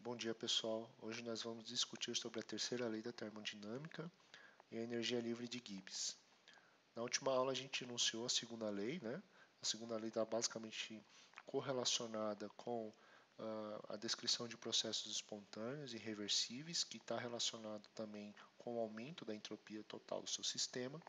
Bom dia, pessoal. Hoje nós vamos discutir sobre a terceira lei da termodinâmica e a energia livre de Gibbs. Na última aula a gente enunciou a segunda lei, né? A segunda lei está basicamente correlacionada com a descrição de processos espontâneos e reversíveis, que está relacionado também com o aumento da entropia total do seu sistema.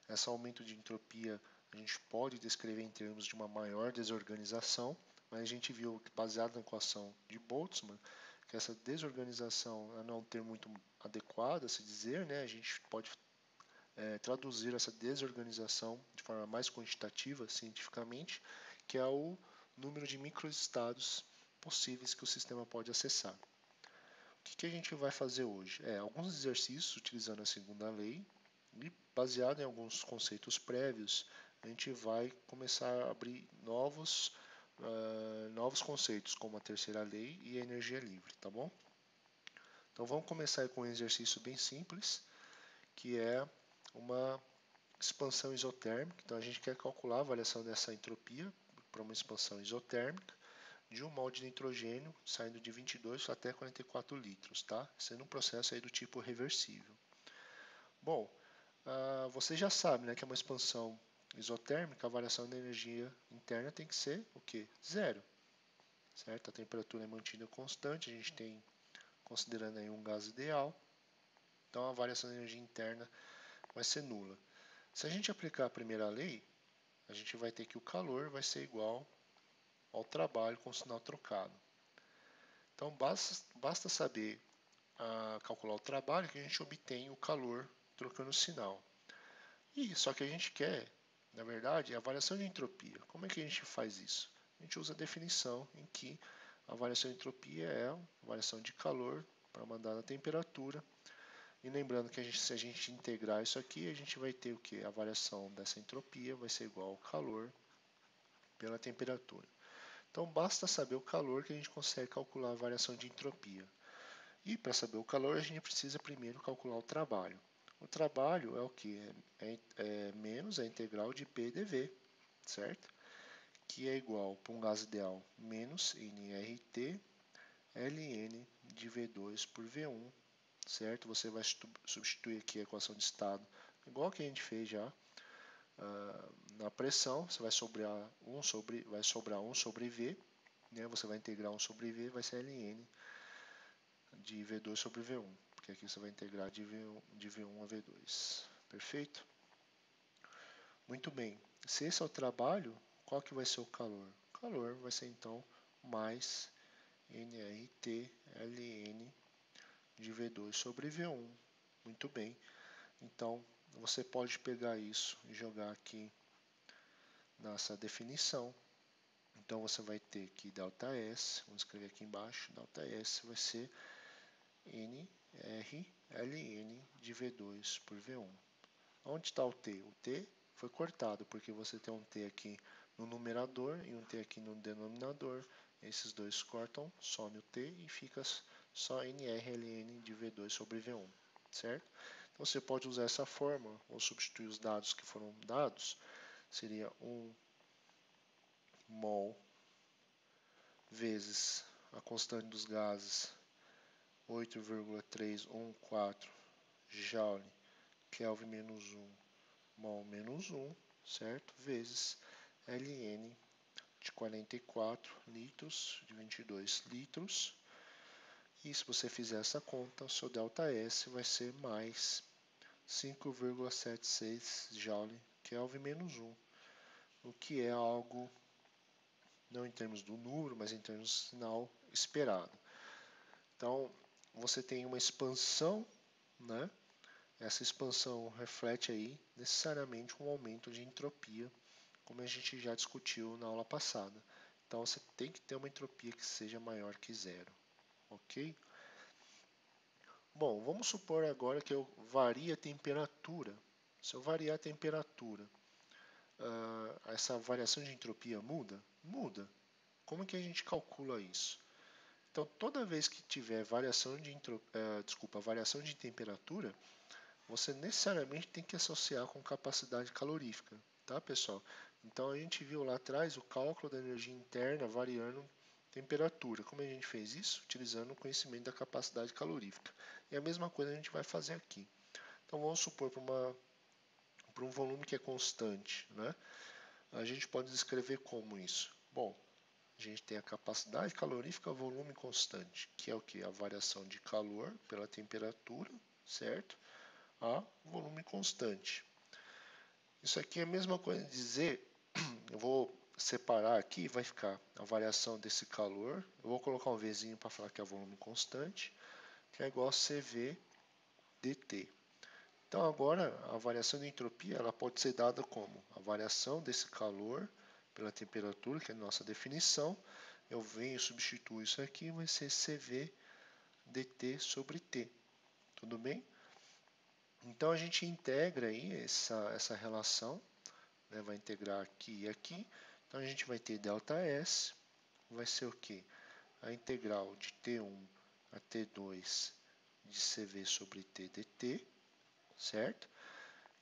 Esse aumento de entropia a gente pode descrever em termos de uma maior desorganização, mas a gente viu que, baseado na equação de Boltzmann, que essa desorganização é não ter muito adequada, a se dizer, né? A gente pode traduzir essa desorganização de forma mais quantitativa, cientificamente, que é o número de microestados possíveis que o sistema pode acessar. O que a gente vai fazer hoje? Alguns exercícios utilizando a segunda lei e, baseado em alguns conceitos prévios, a gente vai começar a abrir novos conceitos, como a terceira lei e a energia livre, tá bom? Então vamos começar com um exercício bem simples, que é uma expansão isotérmica. Então a gente quer calcular a variação dessa entropia para uma expansão isotérmica de 1 mol de nitrogênio saindo de 22 até 44 litros, tá? Sendo um processo aí do tipo reversível. Bom, você já sabe, né, que é uma expansão isotérmica, a variação da energia interna tem que ser o quê? Zero, certo? A temperatura é mantida constante, a gente tem, considerando aí um gás ideal, então a variação da energia interna vai ser nula. Se a gente aplicar a primeira lei, a gente vai ter que o calor vai ser igual ao trabalho com sinal trocado. Então basta saber calcular o trabalho que a gente obtém o calor trocando o sinal. E só que a gente quer, na verdade, a variação de entropia. Como é que a gente faz isso? A gente usa a definição em que a variação de entropia é a variação de calor para uma dada temperatura. E lembrando que se a gente integrar isso aqui, a gente vai ter o que? A variação dessa entropia vai ser igual ao calor pela temperatura. Então basta saber o calor que a gente consegue calcular a variação de entropia. E para saber o calor, a gente precisa primeiro calcular o trabalho. O trabalho é o que? É menos a integral de P dV, certo? Que é igual, para um gás ideal, menos nRT ln de V2 por V1, certo? Você vai substituir aqui a equação de estado, igual que a gente fez já na pressão. Você vai sobrar 1 sobre V, né? Você vai integrar 1 sobre V, vai ser ln de V2 sobre V1, porque aqui você vai integrar de V1 a V2. Perfeito? Muito bem. Se esse é o trabalho, qual que vai ser o calor? O calor vai ser, então, mais nRT ln de V2 sobre V1. Muito bem. Então, você pode pegar isso e jogar aqui nessa definição. Então, você vai ter que ΔS, vamos escrever aqui embaixo, ΔS vai ser nR ln de V2 por V1. Onde está o T? O T foi cortado, porque você tem um T aqui no numerador e um T aqui no denominador. Esses dois cortam, some o T e fica só nR ln de V2 sobre V1, certo? Então você pode usar essa fórmula ou substituir os dados que foram dados. Seria 1 mol vezes a constante dos gases 8,314 joule Kelvin menos 1 mol menos 1, certo? Vezes ln de 44 litros, de 22 litros. E se você fizer essa conta, o seu ΔS vai ser mais 5,76 joule Kelvin menos 1, o que é algo, não em termos do número, mas em termos do sinal esperado. Então, você tem uma expansão, né? Essa expansão reflete aí necessariamente um aumento de entropia, como a gente já discutiu na aula passada. Então você tem que ter uma entropia que seja maior que zero, ok? Bom, vamos supor agora que eu varie a temperatura. Se eu variar a temperatura, essa variação de entropia muda? Muda. Como que a gente calcula isso? Então, toda vez que tiver variação de temperatura, você necessariamente tem que associar com capacidade calorífica, tá, pessoal? Então a gente viu lá atrás o cálculo da energia interna variando temperatura. Como a gente fez isso? Utilizando o conhecimento da capacidade calorífica. E a mesma coisa a gente vai fazer aqui. Então vamos supor para um volume que é constante, né? A gente pode descrever como isso? Bom, a gente tem a capacidade calorífica volume constante, que é o que? A variação de calor pela temperatura, certo? A volume constante. Isso aqui é a mesma coisa de dizer, eu vou separar aqui, vai ficar a variação desse calor, eu vou colocar um Vzinho para falar que é volume constante, que é igual a CV dt. Então agora a variação de entropia ela pode ser dada como a variação desse calor pela temperatura, que é a nossa definição. Eu venho e substituo isso aqui, vai ser CV dt sobre T. Tudo bem? Então a gente integra aí essa relação, né? Vai integrar aqui e aqui. Então a gente vai ter ΔS, vai ser o quê? A integral de T1 a T2 de CV sobre T dt, certo?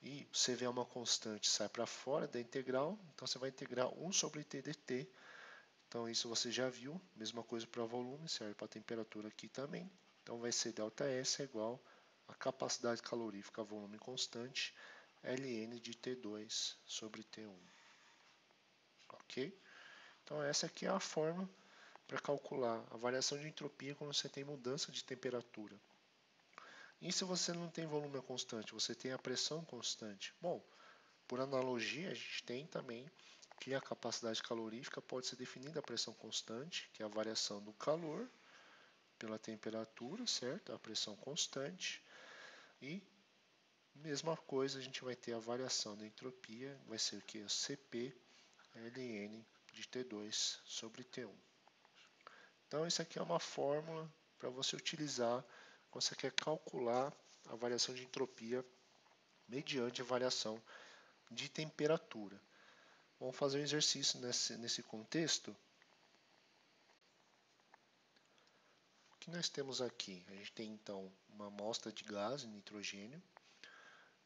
E CV é uma constante, sai para fora da integral, então você vai integrar 1 sobre T dt. Então isso você já viu, mesma coisa para volume, serve para temperatura aqui também. Então vai ser ΔS é igual a capacidade calorífica volume constante ln de T2 sobre T1. Ok? Então essa aqui é a forma para calcular a variação de entropia quando você tem mudança de temperatura. E se você não tem volume constante, você tem a pressão constante? Bom, por analogia, a gente tem também que a capacidade calorífica pode ser definida a pressão constante, que é a variação do calor pela temperatura, certo? A pressão constante. E mesma coisa, a gente vai ter a variação da entropia, vai ser o que? Cp ln de T2 sobre T1. Então, isso aqui é uma fórmula para você utilizar quando você quer calcular a variação de entropia mediante a variação de temperatura. Vamos fazer um exercício nesse contexto. O que nós temos aqui? A gente tem então uma amostra de gás, nitrogênio,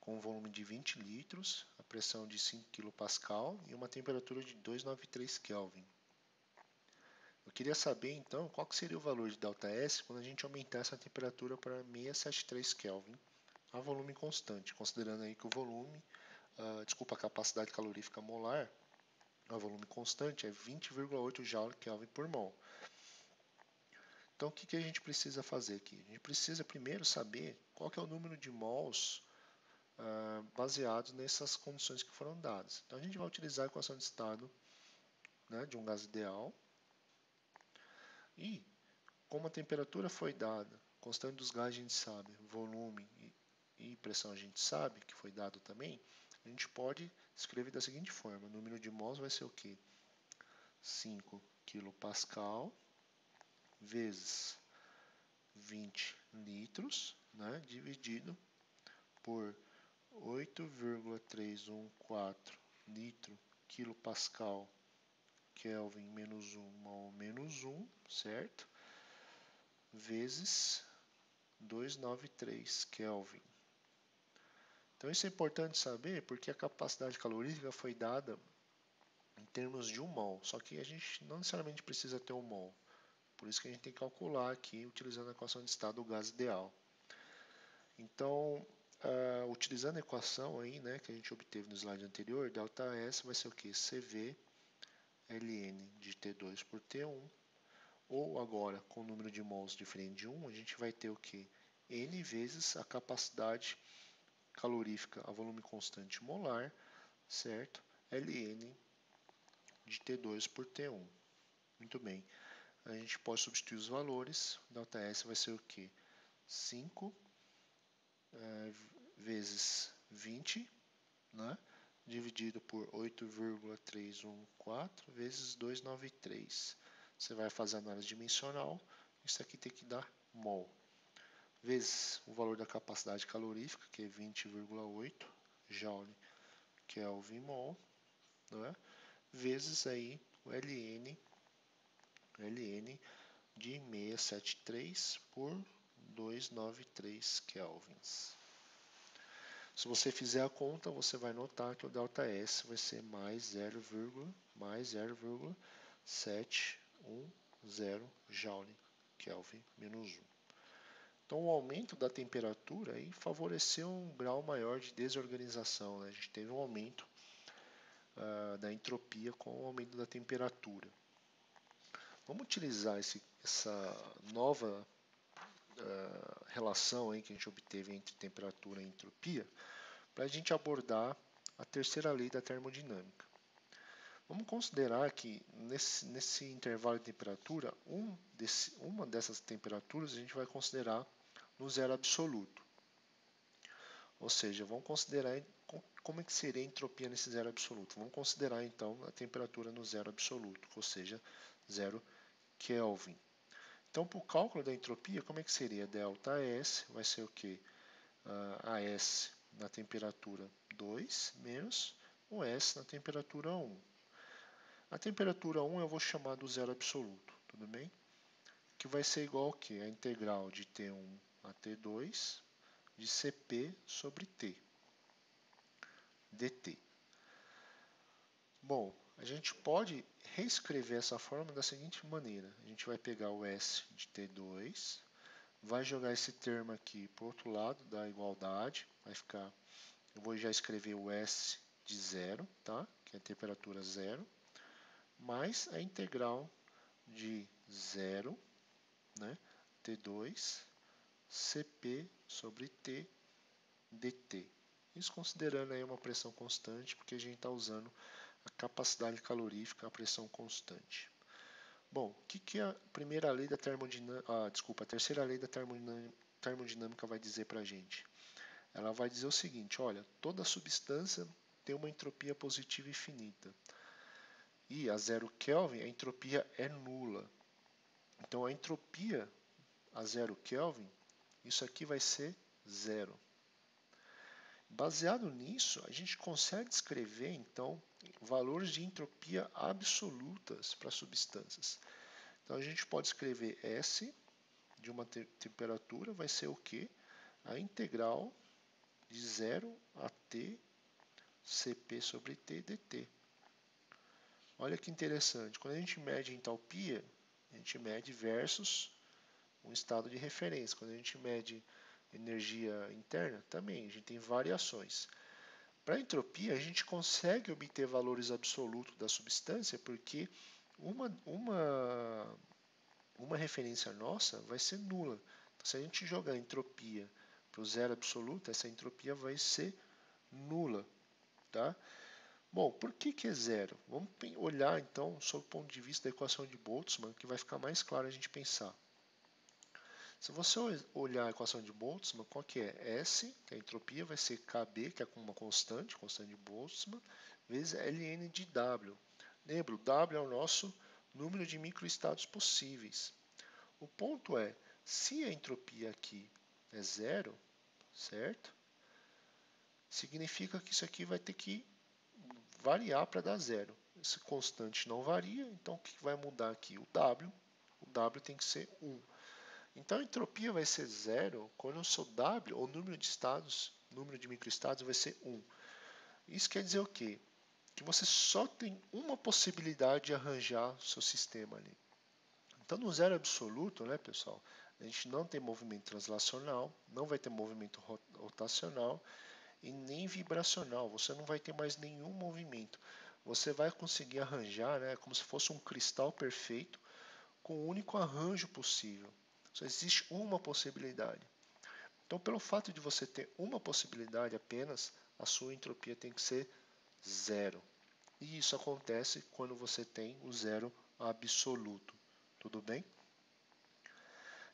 com um volume de 20 litros, a pressão de 5 kPa e uma temperatura de 293 Kelvin. Eu queria saber então qual que seria o valor de ΔS quando a gente aumentar essa temperatura para 673 Kelvin a volume constante, considerando aí que o volume, a capacidade calorífica molar, a volume constante é 20,8 Joule Kelvin por mol. Então o que a gente precisa fazer aqui? A gente precisa primeiro saber qual que é o número de mols baseados nessas condições que foram dadas. Então a gente vai utilizar a equação de estado, né, de um gás ideal. E como a temperatura foi dada, constante dos gases a gente sabe, volume e pressão a gente sabe, que foi dado também, a gente pode escrever da seguinte forma: o número de mols vai ser o quê? 5 kPa vezes 20 litros, né, dividido por 8,314 litro quilopascal Kelvin menos 1 mol menos 1, certo? Vezes 293 Kelvin. Então isso é importante saber porque a capacidade calorífica foi dada em termos de 1 mol, só que a gente não necessariamente precisa ter 1 mol. Por isso que a gente tem que calcular aqui utilizando a equação de estado do gás ideal. Então, utilizando a equação aí, né, que a gente obteve no slide anterior, ΔS vai ser o que? CV ln de T2 por T1, ou agora com o número de mols diferente de 1, a gente vai ter o que? N vezes a capacidade calorífica a volume constante molar, certo? ln de T2 por T1. Muito bem. A gente pode substituir os valores. ΔS vai ser o que? 5 vezes 20, né? Dividido por 8,314 vezes 293. Você vai fazer a análise dimensional. Isso aqui tem que dar mol. Vezes o valor da capacidade calorífica, que é 20,8 Joule Kelvin mol, né? Vezes aí o ln de 673 por 293 kelvins. Se você fizer a conta, você vai notar que o ΔS vai ser mais 0,710 0 Joule Kelvin menos 1. Então, o aumento da temperatura aí favoreceu um grau maior de desorganização, né? A gente teve um aumento da entropia com o aumento da temperatura. Vamos utilizar essa nova relação aí que a gente obteve entre temperatura e entropia para a gente abordar a terceira lei da termodinâmica. Vamos considerar que nesse intervalo de temperatura, uma dessas temperaturas a gente vai considerar no zero absoluto. Ou seja, vamos considerar como é que seria a entropia nesse zero absoluto. Vamos considerar então a temperatura no zero absoluto, ou seja, 0 Kelvin. Então, para o cálculo da entropia, como é que seria? ΔS vai ser o quê? AS na temperatura 2 menos o S na temperatura 1. A temperatura 1 eu vou chamar do zero absoluto, tudo bem? Que vai ser igual ao quê? A integral de T1 a T2 de Cp sobre T, dt. Bom, a gente pode reescrever essa fórmula da seguinte maneira. A gente vai pegar o S de T2, vai jogar esse termo aqui para o outro lado da igualdade, vai ficar, eu vou já escrever o S de 0, tá? Que é a temperatura 0, mais a integral de 0, né? T2, Cp sobre T, dt. Isso considerando aí uma pressão constante, porque a gente está usando a capacidade calorífica, a pressão constante. Bom, o que a primeira lei da termodinâmica, a terceira lei da termodinâmica vai dizer para a gente? Ela vai dizer o seguinte, olha, toda substância tem uma entropia positiva infinita. E a 0 Kelvin, a entropia é nula. Então, a entropia a 0 Kelvin, isso aqui vai ser 0. Baseado nisso, a gente consegue descrever, então, valores de entropia absolutas para substâncias. Então, a gente pode escrever S de uma temperatura vai ser o quê? A integral de 0 a T Cp sobre T dt. Olha que interessante. Quando a gente mede entalpia, a gente mede versus um estado de referência. Quando a gente mede energia interna, também a gente tem variações. Para a entropia, a gente consegue obter valores absolutos da substância porque uma referência nossa vai ser nula. Então, se a gente jogar a entropia para o zero absoluto, essa entropia vai ser nula. Tá? Bom, por que é zero? Vamos olhar então sob o ponto de vista da equação de Boltzmann, que vai ficar mais claro a gente pensar. Se você olhar a equação de Boltzmann, qual que é? S, que é a entropia, vai ser Kb, que é uma constante de Boltzmann, vezes Ln de W. Lembra, o W é o nosso número de microestados possíveis. O ponto é, se a entropia aqui é zero, certo? Significa que isso aqui vai ter que variar para dar zero. Esse constante não varia, então o que vai mudar aqui? O W. O W tem que ser 1. Então a entropia vai ser zero quando o seu W, ou número de estados, número de microestados, vai ser 1. Isso quer dizer o quê? Que você só tem uma possibilidade de arranjar o seu sistema ali. Então no zero absoluto, né, pessoal, a gente não tem movimento translacional, não vai ter movimento rotacional e nem vibracional. Você não vai ter mais nenhum movimento. Você vai conseguir arranjar, né, como se fosse um cristal perfeito com o único arranjo possível. Só existe uma possibilidade. Então, pelo fato de você ter uma possibilidade apenas, a sua entropia tem que ser zero. E isso acontece quando você tem o zero absoluto. Tudo bem?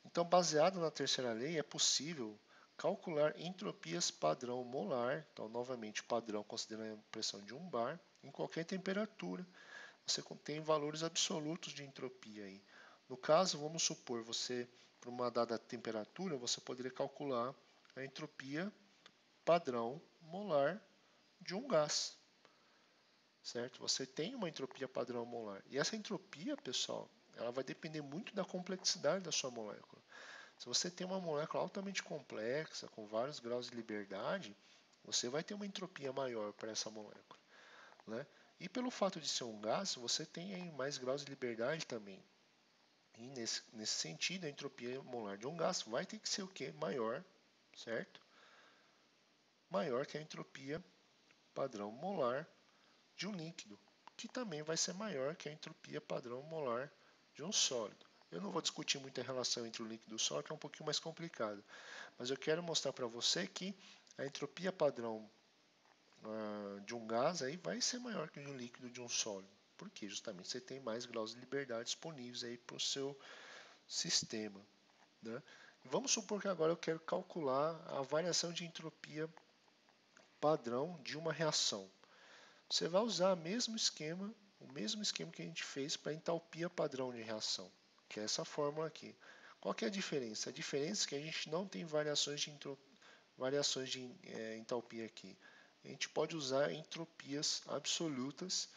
Então, baseado na terceira lei, é possível calcular entropias padrão molar, então novamente padrão considerando a pressão de um bar, em qualquer temperatura. Você tem valores absolutos de entropia aí. No caso, vamos supor, você, para uma dada temperatura, você poderia calcular a entropia padrão molar de um gás. Certo? Você tem uma entropia padrão molar. E essa entropia, pessoal, ela vai depender muito da complexidade da sua molécula. Se você tem uma molécula altamente complexa, com vários graus de liberdade, você vai ter uma entropia maior para essa molécula. Né? E pelo fato de ser um gás, você tem aí mais graus de liberdade também. E nesse sentido, a entropia molar de um gás vai ter que ser o quê? Maior, certo? Maior que a entropia padrão molar de um líquido, que também vai ser maior que a entropia padrão molar de um sólido. Eu não vou discutir muito a relação entre o líquido e o sólido, que é um pouquinho mais complicado, mas eu quero mostrar para você que a entropia padrão de um gás aí vai ser maior que de um líquido de um sólido, porque justamente você tem mais graus de liberdade disponíveis aí para o seu sistema, né? Vamos supor que agora eu quero calcular a variação de entropia padrão de uma reação. Você vai usar o mesmo esquema que a gente fez para a entalpia padrão de reação, que é essa fórmula aqui. Qual que é a diferença? A diferença é que a gente não tem variações de entalpia aqui. A gente pode usar entropias absolutas,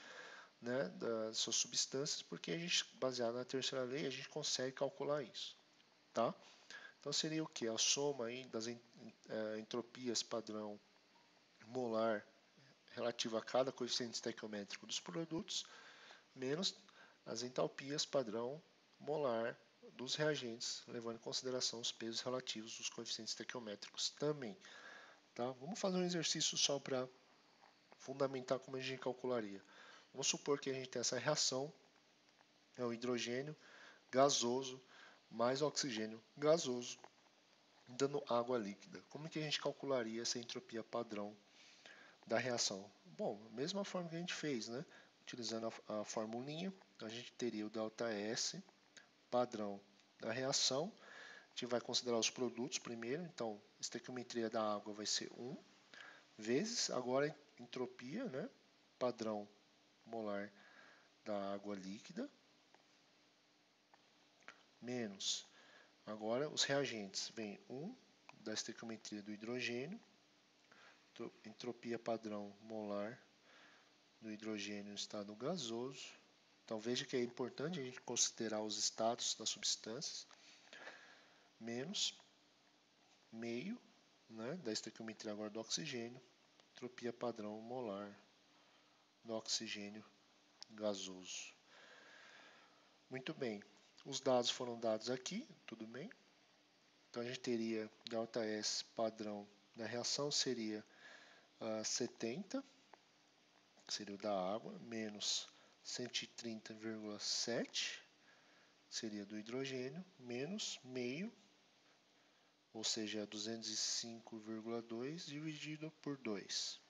né, das suas substâncias, porque a gente, baseado na terceira lei, a gente consegue calcular isso, tá? Então seria o que? A soma aí das entropias padrão molar relativa a cada coeficiente estequiométrico dos produtos, menos as entalpias padrão molar dos reagentes, levando em consideração os pesos relativos dos coeficientes estequiométricos também. Tá? Vamos fazer um exercício só para fundamentar como a gente calcularia. Vamos supor que a gente tem essa reação, é o hidrogênio gasoso mais oxigênio gasoso, dando água líquida. Como que a gente calcularia essa entropia padrão da reação? Bom, a mesma forma que a gente fez, né? Utilizando a formulinha, a gente teria o ΔS padrão da reação. A gente vai considerar os produtos primeiro, então a estequiometria da água vai ser 1, vezes agora a entropia, né? Padrão molar da água líquida, menos agora os reagentes, vem 1 da estequiometria do hidrogênio, entropia padrão molar do hidrogênio em estado gasoso. Então veja que é importante a gente considerar os estados das substâncias, menos meio, né, da estequiometria agora do oxigênio, entropia padrão molar do oxigênio gasoso. Muito bem, os dados foram dados aqui, tudo bem? Então a gente teria ΔS padrão da reação seria 70, que seria o da água, menos 130,7, seria do hidrogênio, menos meio, ou seja, 205,2 dividido por 2,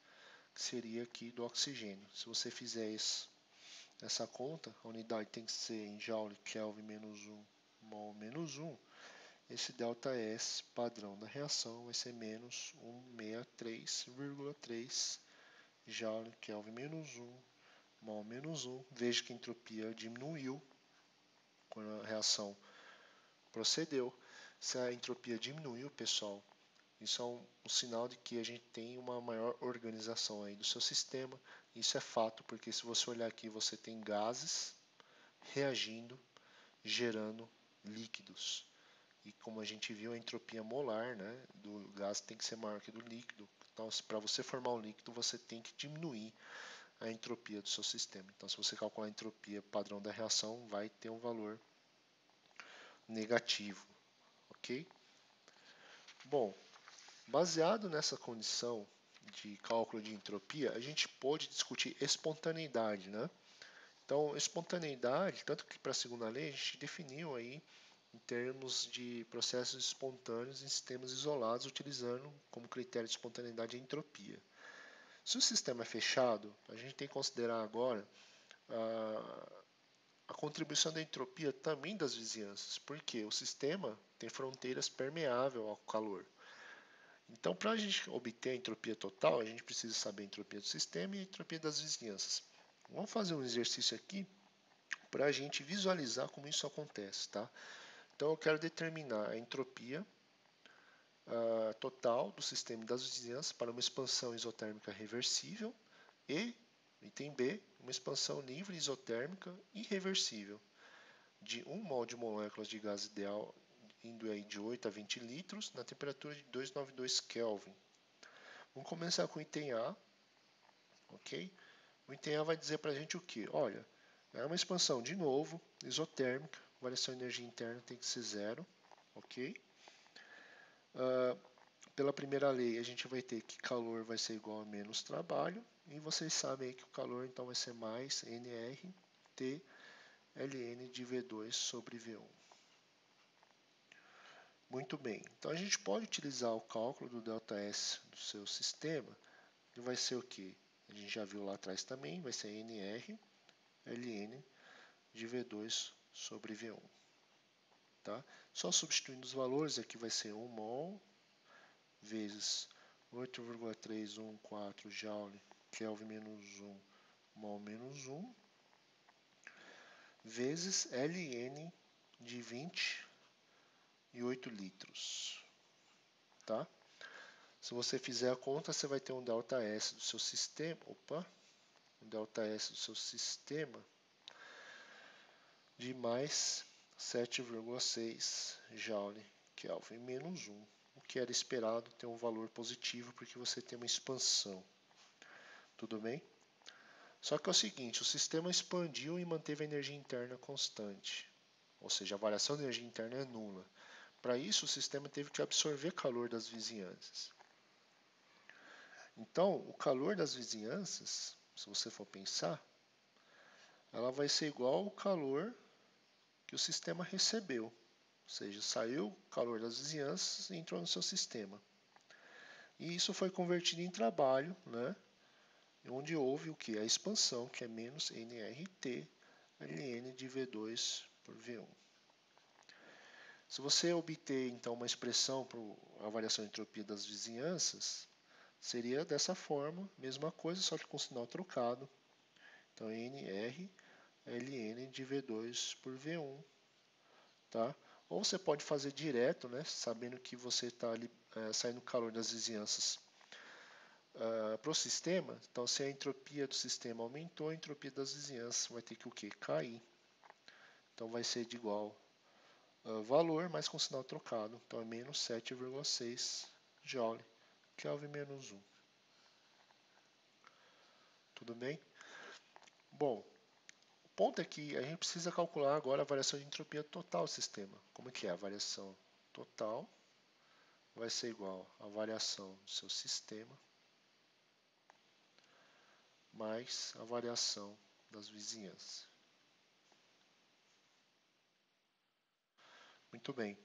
que seria aqui do oxigênio. Se você fizer essa conta, a unidade tem que ser em Joule, Kelvin menos 1, mol menos 1. Esse ΔS padrão da reação vai ser menos 163,3 Joule, Kelvin menos 1, mol menos 1. Veja que a entropia diminuiu quando a reação procedeu. Se a entropia diminuiu, pessoal, isso é um sinal de que a gente tem uma maior organização aí do seu sistema. Isso é fato, porque se você olhar aqui, você tem gases reagindo, gerando líquidos. E como a gente viu, a entropia molar, né, do gás tem que ser maior que do líquido. Então, para você formar um líquido, você tem que diminuir a entropia do seu sistema. Então, se você calcular a entropia padrão da reação, vai ter um valor negativo, ok? Bom, baseado nessa condição de cálculo de entropia, a gente pode discutir espontaneidade, né? Então, espontaneidade, tanto que para a segunda lei a gente definiu aí em termos de processos espontâneos em sistemas isolados, utilizando como critério de espontaneidade a entropia. Se o sistema é fechado, a gente tem que considerar agora a contribuição da entropia também das vizinhanças, porque o sistema tem fronteiras permeáveis ao calor. Então, para a gente obter a entropia total, a gente precisa saber a entropia do sistema e a entropia das vizinhanças. Vamos fazer um exercício aqui para a gente visualizar como isso acontece, tá? Então, eu quero determinar a entropia total do sistema e das vizinhanças para uma expansão isotérmica reversível e, item B, uma expansão livre isotérmica irreversível de 1 mol de moléculas de gás ideal indo aí de 8 a 20 litros na temperatura de 292 Kelvin. Vamos começar com o item A, ok? O item A vai dizer para a gente o que? Olha, é uma expansão de novo isotérmica, variação de energia interna tem que ser zero, ok? Pela primeira lei, a gente vai ter que calor vai ser igual a menos trabalho, e vocês sabem aí que o calor então vai ser mais nRT ln de V2 sobre V1. Muito bem, então a gente pode utilizar o cálculo do ΔS do seu sistema, que vai ser o que? A gente já viu lá atrás também, vai ser nR ln de V2 sobre V1. Tá? Só substituindo os valores, aqui vai ser 1 mol vezes 8,314 joule Kelvin menos 1 mol menos 1 vezes ln de 28 litros. Tá? Se você fizer a conta, você vai ter um ΔS do seu sistema, um ΔS do seu sistema de mais 7,6 joule Kelvin menos 1, o que era esperado ter um valor positivo porque você tem uma expansão. Tudo bem? Só que é o seguinte, o sistema expandiu e manteve a energia interna constante, ou seja, a variação de energia interna é nula. Para isso, o sistema teve que absorver calor das vizinhanças. Então, o calor das vizinhanças, se você for pensar, ela vai ser igual ao calor que o sistema recebeu. Ou seja, saiu o calor das vizinhanças e entrou no seu sistema. E isso foi convertido em trabalho, né? Onde houve o que? A expansão, que é menos nRT ln de V2 por V1. Se você obter, então, uma expressão para a variação de entropia das vizinhanças, seria dessa forma, mesma coisa, só que com sinal trocado. Então, nR ln de V2 por V1. Tá? Ou você pode fazer direto, né, sabendo que você está saindo calor das vizinhanças para o sistema. Então, se a entropia do sistema aumentou, a entropia das vizinhanças vai ter que o quê? Cair. Então, vai ser de igual valor, mas com sinal trocado. Então, é menos 7,6 joule Kelvin menos 1. Tudo bem? Bom, o ponto é que a gente precisa calcular agora a variação de entropia total do sistema. Como que é? A variação total vai ser igual à variação do seu sistema mais a variação das vizinhanças. Muito bem.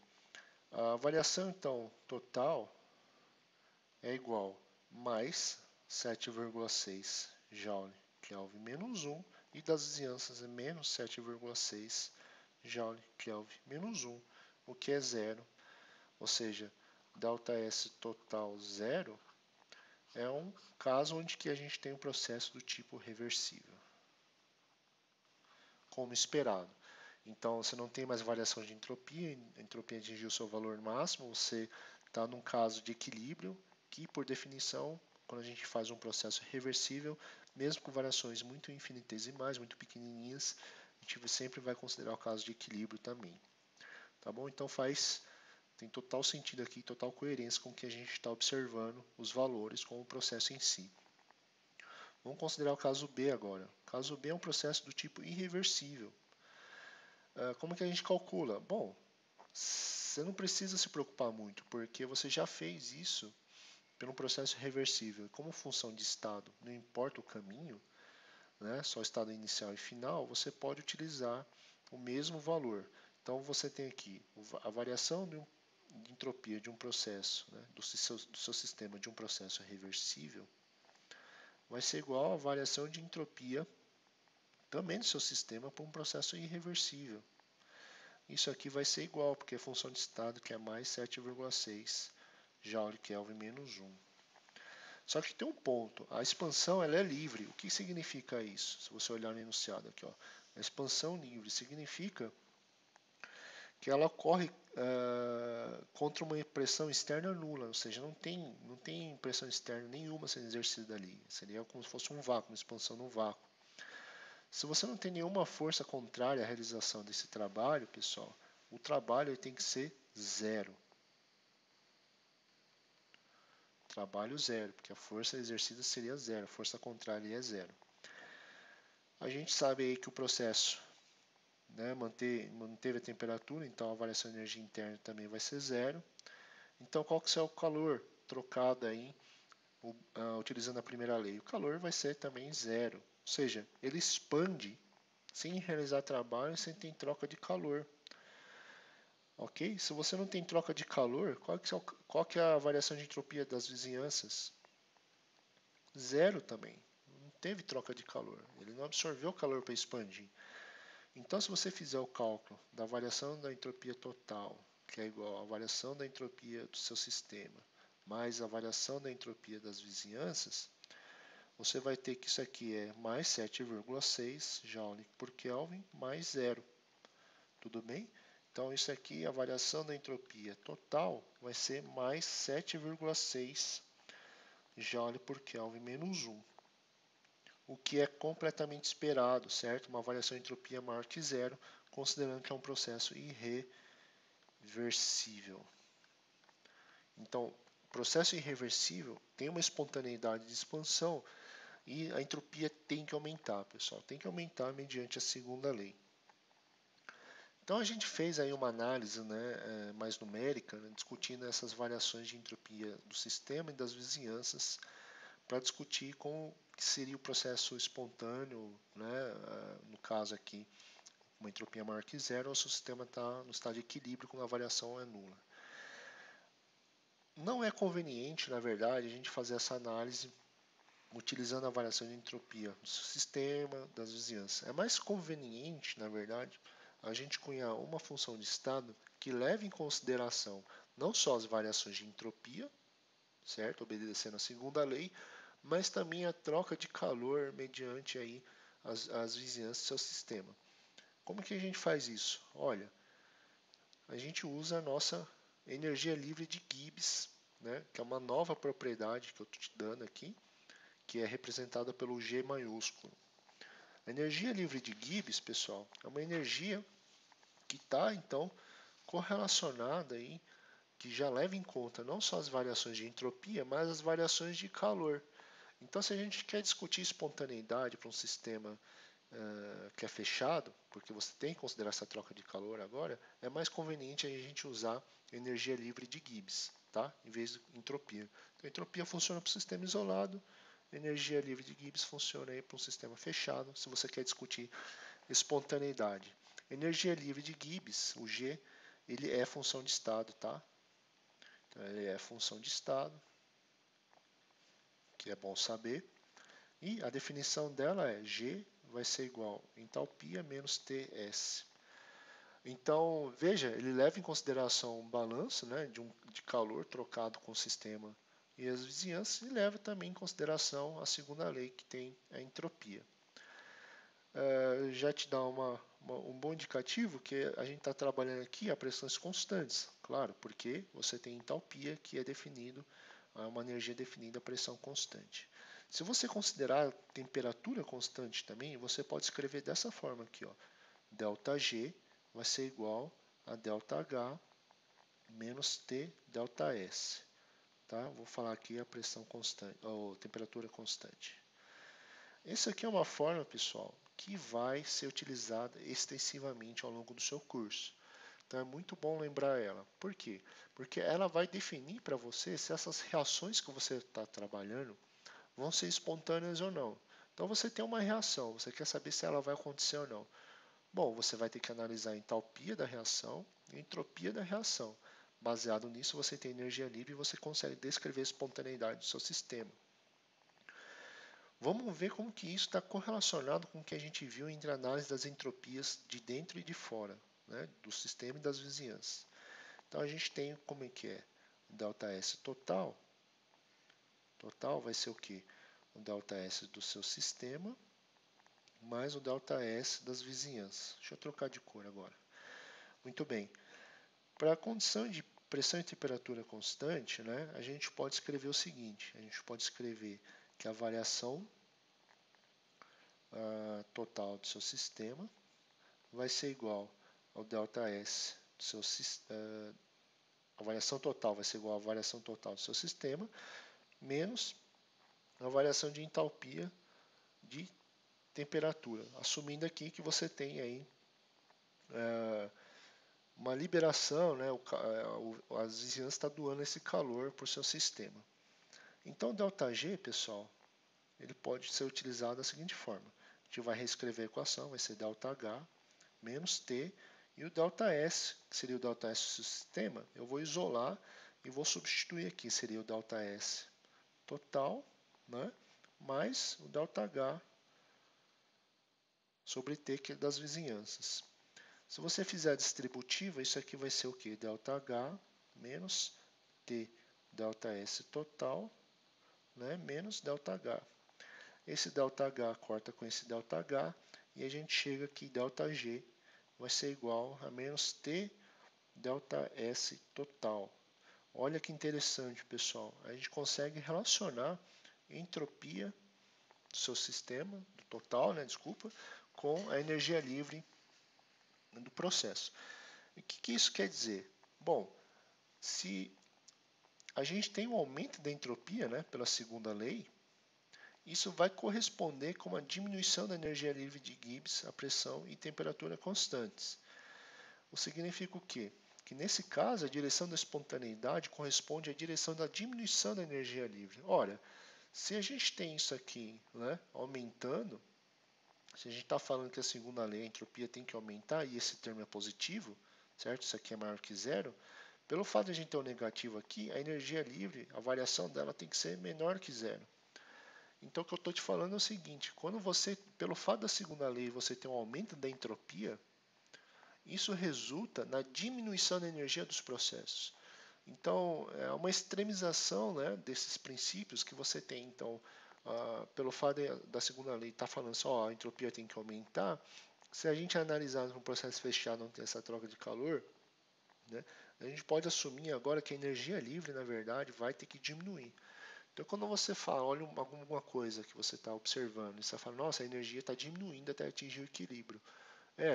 A variação, então, total é igual mais 7,6 joule Kelvin menos 1 e das vizinhanças é menos 7,6 joule Kelvin menos 1, o que é zero. Ou seja, ΔS total zero é um caso onde que a gente tem um processo do tipo reversível, como esperado. Então, você não tem mais variação de entropia, a entropia atingiu seu valor máximo, você está num caso de equilíbrio, que, por definição, quando a gente faz um processo reversível, mesmo com variações muito infinitesimais, muito pequenininhas, a gente sempre vai considerar o caso de equilíbrio também. Tá bom? Então, tem total sentido aqui, total coerência com o que a gente está observando, os valores com o processo em si. Vamos considerar o caso B agora. O caso B é um processo do tipo irreversível. Como que a gente calcula? Bom, você não precisa se preocupar muito, porque você já fez isso pelo processo reversível. Como função de estado, não importa o caminho, né, só estado inicial e final, você pode utilizar o mesmo valor. Então, você tem aqui a variação de entropia de um processo, né, do seu sistema de um processo reversível, vai ser igual à variação de entropia também do seu sistema para um processo irreversível. Isso aqui vai ser igual, porque é função de estado, que é mais 7,6 joule Kelvin menos 1. Só que tem um ponto, a expansão ela é livre. O que significa isso? Se você olhar no enunciado aqui, ó, a expansão livre significa que ela ocorre contra uma pressão externa nula, ou seja, não tem pressão externa nenhuma sendo exercida ali. Seria como se fosse um vácuo, uma expansão no vácuo. Se você não tem nenhuma força contrária à realização desse trabalho, pessoal, o trabalho tem que ser zero. Trabalho zero, porque a força exercida seria zero, a força contrária é zero. A gente sabe aí que o processo né? Manteve a temperatura, então a variação de energia interna também vai ser zero. Então, qual que é o calor trocado aí, utilizando a primeira lei? O calor vai ser também zero, ou seja, ele expande sem realizar trabalho, sem ter troca de calor. Ok? Se você não tem troca de calor, qual que é a variação de entropia das vizinhanças? Zero também. Não teve troca de calor. Ele não absorveu calor para expandir. Então, se você fizer o cálculo da variação da entropia total, que é igual à variação da entropia do seu sistema, mais a variação da entropia das vizinhanças, você vai ter que isso aqui é mais 7,6 Joule por Kelvin mais zero. Tudo bem? Então, isso aqui, a variação da entropia total vai ser mais 7,6 Joule por Kelvin menos 1. O que é completamente esperado, certo? Uma variação de entropia maior que zero, considerando que é um processo irreversível. Então, processo irreversível tem uma espontaneidade de expansão e a entropia tem que aumentar, pessoal. Tem que aumentar mediante a segunda lei. Então, a gente fez aí uma análise, né, mais numérica, né, discutindo essas variações de entropia do sistema e das vizinhanças, para discutir como que seria o processo espontâneo, né, no caso aqui, uma entropia maior que zero, ou se o sistema está no estado de equilíbrio quando a variação é nula. Não é conveniente, na verdade, a gente fazer essa análise utilizando a variação de entropia do sistema, das vizinhanças. É mais conveniente, na verdade, a gente cunhar uma função de estado que leve em consideração não só as variações de entropia, certo? Obedecendo a segunda lei, mas também a troca de calor mediante aí as vizinhanças do seu sistema. Como que a gente faz isso? Olha, a gente usa a nossa energia livre de Gibbs, né, que é uma nova propriedade que eu estou te dando aqui, que é representada pelo G maiúsculo. A energia livre de Gibbs, pessoal, é uma energia que está, então, correlacionada aí, que já leva em conta não só as variações de entropia, mas as variações de calor. Então, se a gente quer discutir espontaneidade para um sistema que é fechado, porque você tem que considerar essa troca de calor agora, é mais conveniente a gente usar energia livre de Gibbs, tá? Em vez de entropia. Então, entropia funciona para o sistema isolado, energia livre de Gibbs funciona para um sistema fechado, se você quer discutir espontaneidade. Energia livre de Gibbs, o G, ele é função de estado, tá? Então, ele é função de estado, que é bom saber. E a definição dela é G vai ser igual a entalpia menos Ts. Então, veja, ele leva em consideração um balanço, né, de calor trocado com o sistema e as vizinhanças, e leva também em consideração a segunda lei, que tem a entropia. Já te dá um bom indicativo que a gente está trabalhando aqui a pressões constantes, claro, porque você tem entalpia, que é definido, uma energia definida a pressão constante. Se você considerar temperatura constante também, você pode escrever dessa forma aqui, ó. ΔG vai ser igual a ΔH menos T ΔS. Tá? Vou falar aqui a pressão constante, ou temperatura constante. Essa aqui é uma forma, pessoal, que vai ser utilizada extensivamente ao longo do seu curso. Então é muito bom lembrar ela. Por quê? Porque ela vai definir para você se essas reações que você está trabalhando vão ser espontâneas ou não. Então você tem uma reação, você quer saber se ela vai acontecer ou não. Bom, você vai ter que analisar a entalpia da reação e a entropia da reação. Baseado nisso, você tem energia livre e você consegue descrever a espontaneidade do seu sistema. Vamos ver como que isso está correlacionado com o que a gente viu entre a análise das entropias de dentro e de fora, né, do sistema e das vizinhanças. Então a gente tem como é que é o ΔS total. Total vai ser o quê? O ΔS do seu sistema mais o ΔS das vizinhanças. Deixa eu trocar de cor agora. Muito bem. Para a condição de pressão e temperatura constante, né, a gente pode escrever o seguinte. A gente pode escrever que a variação total do seu sistema vai ser igual ao ΔS do seu a variação total vai ser igual à variação total do seu sistema menos a variação de entalpia de temperatura, assumindo aqui que você tem aí uma liberação, né? As vizinhanças estão doando esse calor para o seu sistema. Então, ΔG, pessoal, ele pode ser utilizado da seguinte forma. A gente vai reescrever a equação, vai ser ΔH menos T, e o ΔS, que seria o ΔS do sistema, eu vou isolar e vou substituir aqui, seria o ΔS total, né, mais o ΔH sobre T, que é das vizinhanças. Se você fizer a distributiva, isso aqui vai ser o quê? ΔH menos T ΔS total, né, menos ΔH. Esse ΔH corta com esse ΔH e a gente chega aqui, ΔG vai ser igual a menos T ΔS total. Olha que interessante, pessoal. A gente consegue relacionar a entropia do seu sistema, do total, né, desculpa, com a energia livre do processo. O que isso quer dizer? Bom, se a gente tem um aumento da entropia, né, pela segunda lei, isso vai corresponder com uma diminuição da energia livre de Gibbs a pressão e temperatura constantes. O que significa o quê? Que nesse caso a direção da espontaneidade corresponde à direção da diminuição da energia livre. Ora, se a gente tem isso aqui, né, aumentando, se a gente está falando que a segunda lei, a entropia tem que aumentar e esse termo é positivo, certo? Isso aqui é maior que zero. Pelo fato de a gente ter um negativo aqui, a energia livre, a variação dela tem que ser menor que zero. Então, o que eu estou te falando é o seguinte, quando você, pelo fato da segunda lei, você ter um aumento da entropia, isso resulta na diminuição da energia dos processos. Então, é uma extremização, né, desses princípios que você tem. Então, pelo fato da segunda lei estar falando só a entropia tem que aumentar, se a gente analisar um processo fechado não tem essa troca de calor, né, a gente pode assumir agora que a energia livre, na verdade, vai ter que diminuir. Então, quando você fala, olha alguma coisa que você está observando, e você fala, nossa, a energia está diminuindo até atingir o equilíbrio.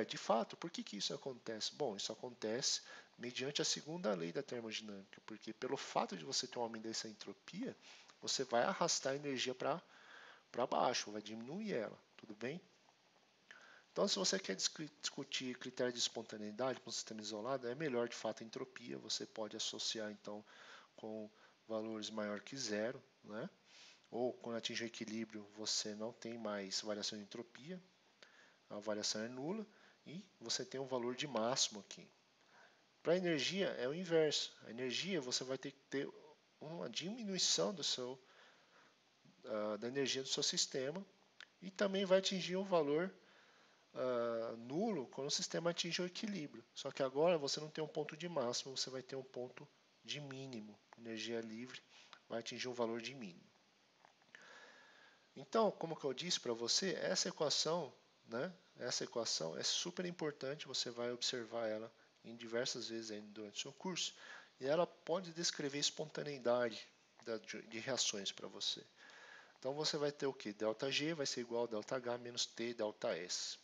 De fato, por que isso acontece? Bom, isso acontece mediante a segunda lei da termodinâmica, porque pelo fato de você ter um aumento dessa entropia, você vai arrastar a energia para baixo, vai diminuir ela, tudo bem? Então, se você quer discutir critério de espontaneidade para um sistema isolado, é melhor de fato a entropia, você pode associar então com valores maior que zero, né? Ou quando atinge o equilíbrio, você não tem mais variação de entropia, a variação é nula, e você tem um valor de máximo aqui. Para a energia é o inverso. A energia você vai ter que ter uma diminuição da energia do seu sistema e também vai atingir um valor nulo quando o sistema atinge o equilíbrio. Só que agora você não tem um ponto de máximo, você vai ter um ponto de mínimo. Energia livre vai atingir um valor de mínimo. Então, como que eu disse para você, essa equação, né, essa equação é super importante, você vai observar ela em diversas vezes durante o seu curso, e ela pode descrever espontaneidade de reações para você. Então você vai ter o que? ΔG vai ser igual a ΔH menos T ΔS.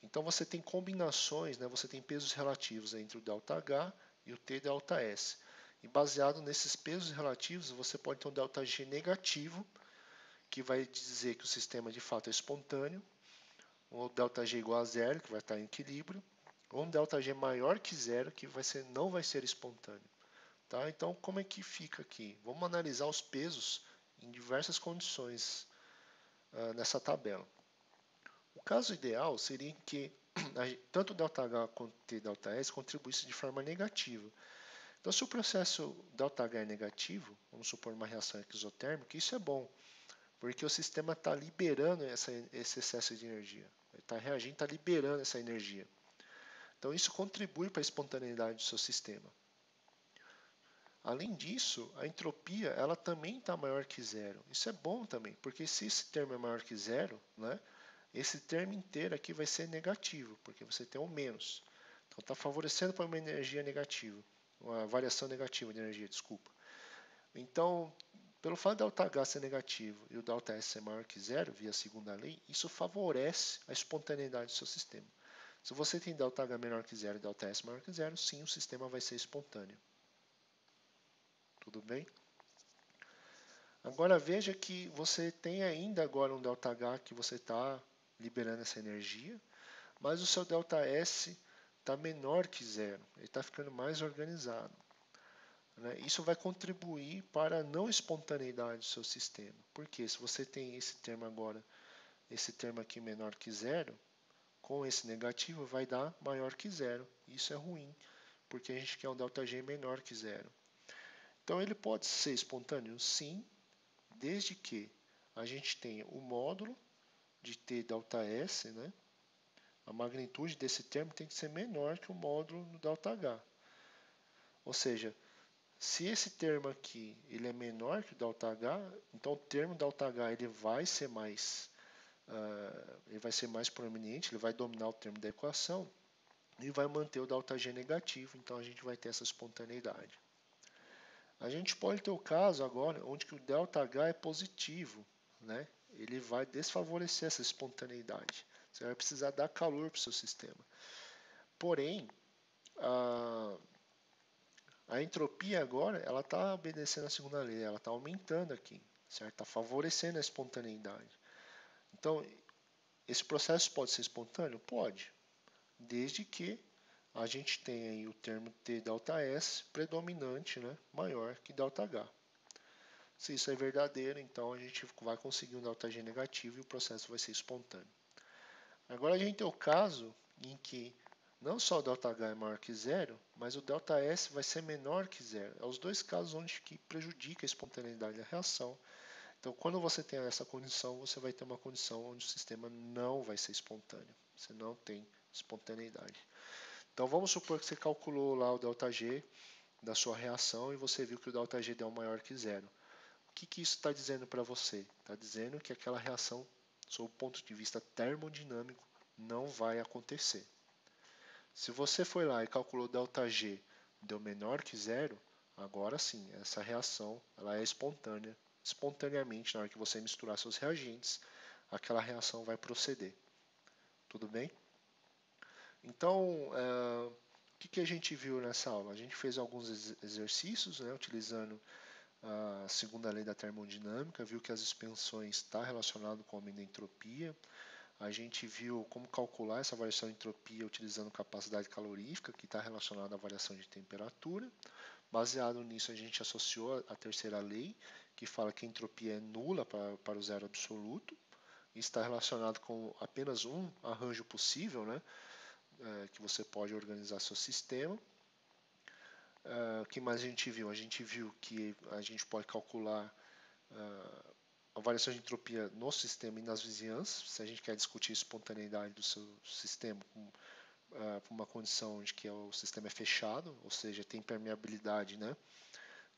Então você tem combinações, né, você tem pesos relativos entre o ΔH e o T ΔS. E baseado nesses pesos relativos, você pode ter um ΔG negativo, que vai dizer que o sistema de fato é espontâneo, ou ΔG igual a zero, que vai estar em equilíbrio, ou um ΔG maior que zero, que não vai ser espontâneo. Tá? Então, como é que fica aqui? Vamos analisar os pesos em diversas condições nessa tabela. O caso ideal seria que tanto ΔH quanto TΔS contribuíssem de forma negativa. Então, se o processo ΔH é negativo, vamos supor uma reação exotérmica, isso é bom, porque o sistema está liberando esse excesso de energia. Ele está reagindo, está liberando essa energia. Então, isso contribui para a espontaneidade do seu sistema. Além disso, a entropia ela também está maior que zero. Isso é bom também, porque se esse termo é maior que zero, né, esse termo inteiro aqui vai ser negativo, porque você tem um menos. Então, está favorecendo para uma energia negativa, uma variação negativa de energia, desculpa. Então, pelo fato do ΔH ser negativo e o ΔS ser maior que zero, via a segunda lei, isso favorece a espontaneidade do seu sistema. Se você tem ΔH menor que zero e ΔS maior que zero, sim, o sistema vai ser espontâneo. Tudo bem? Agora veja que você tem ainda agora um ΔH que você está liberando essa energia, mas o seu ΔS está menor que zero, ele está ficando mais organizado. Né? Isso vai contribuir para a não espontaneidade do seu sistema. Porque se você tem esse termo agora, esse termo aqui menor que zero, com esse negativo vai dar maior que zero. Isso é ruim, porque a gente quer um ΔG menor que zero. Então ele pode ser espontâneo? Sim, desde que a gente tenha o módulo de T ΔS, né? A magnitude desse termo tem que ser menor que o módulo do ΔH. Ou seja, se esse termo aqui ele é menor que o ΔH, então o termo ΔH ele vai ser mais proeminente, ele vai dominar o termo da equação e vai manter o ΔG negativo, então a gente vai ter essa espontaneidade. A gente pode ter o caso agora onde que o ΔH é positivo, né? Ele vai desfavorecer essa espontaneidade. Você vai precisar dar calor para o seu sistema. Porém, a entropia agora ela está obedecendo a segunda lei, ela está aumentando aqui, certo? Está favorecendo a espontaneidade. Então, esse processo pode ser espontâneo? Pode, desde que a gente tenha aí o termo T ΔS predominante, né, maior que ΔH. Se isso é verdadeiro, então a gente vai conseguir um ΔG negativo e o processo vai ser espontâneo. Agora a gente tem o caso em que não só o ΔH é maior que zero, mas o ΔS vai ser menor que zero. É os dois casos onde que prejudica a espontaneidade da reação. Então, quando você tem essa condição, você vai ter uma condição onde o sistema não vai ser espontâneo. Você não tem espontaneidade. Então, vamos supor que você calculou lá o ΔG da sua reação e você viu que o ΔG deu maior que zero. O que isso está dizendo para você? Está dizendo que aquela reação, sob o ponto de vista termodinâmico, não vai acontecer. Se você foi lá e calculou ΔG deu menor que zero, agora sim, essa reação ela é espontânea. Espontaneamente, na hora que você misturar seus reagentes, aquela reação vai proceder. Tudo bem? Então, o que a gente viu nessa aula? A gente fez alguns exercícios, né, utilizando a segunda lei da termodinâmica, viu que as expansões estão relacionadas com o aumento da entropia. A gente viu como calcular essa variação de entropia utilizando capacidade calorífica, que está relacionada à variação de temperatura. Baseado nisso, a gente associou a terceira lei, que fala que a entropia é nula para o zero absoluto. Isso está relacionado com apenas um arranjo possível, né, que você pode organizar seu sistema. O que mais a gente viu? A gente viu que a gente pode calcular a variação de entropia no sistema e nas vizinhanças, se a gente quer discutir a espontaneidade do seu sistema por uma condição de que o sistema é fechado, ou seja, tem permeabilidade, né,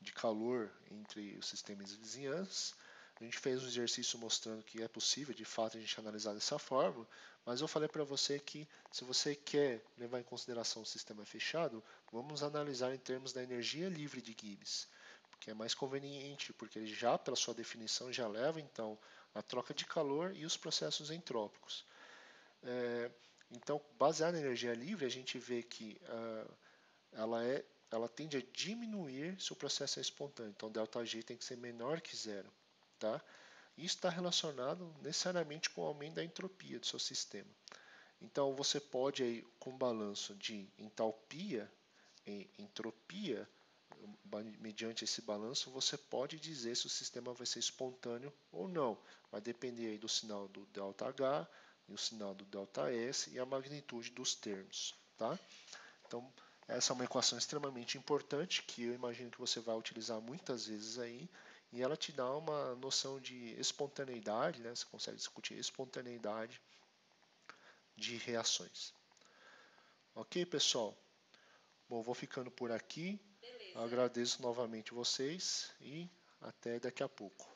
de calor entre o sistema e as vizinhanças. A gente fez um exercício mostrando que é possível, de fato, a gente analisar dessa forma, mas eu falei para você que se você quer levar em consideração o sistema fechado, vamos analisar em termos da energia livre de Gibbs, que é mais conveniente, porque ele já, pela sua definição, já leva, então, a troca de calor e os processos entrópicos. Então, baseado na energia livre, a gente vê que ela tende a diminuir se o processo é espontâneo. Então, ΔG tem que ser menor que zero. Tá? Isso está relacionado necessariamente com o aumento da entropia do seu sistema. Então, você pode, aí, com balanço de entalpia e entropia, mediante esse balanço, você pode dizer se o sistema vai ser espontâneo ou não. Vai depender aí do sinal do ΔH, e o sinal do ΔS e a magnitude dos termos. Tá? Então, essa é uma equação extremamente importante que eu imagino que você vai utilizar muitas vezes aí, e ela te dá uma noção de espontaneidade, né? Você consegue discutir espontaneidade de reações. Ok, pessoal? Bom, vou ficando por aqui. Beleza. Agradeço novamente vocês e até daqui a pouco.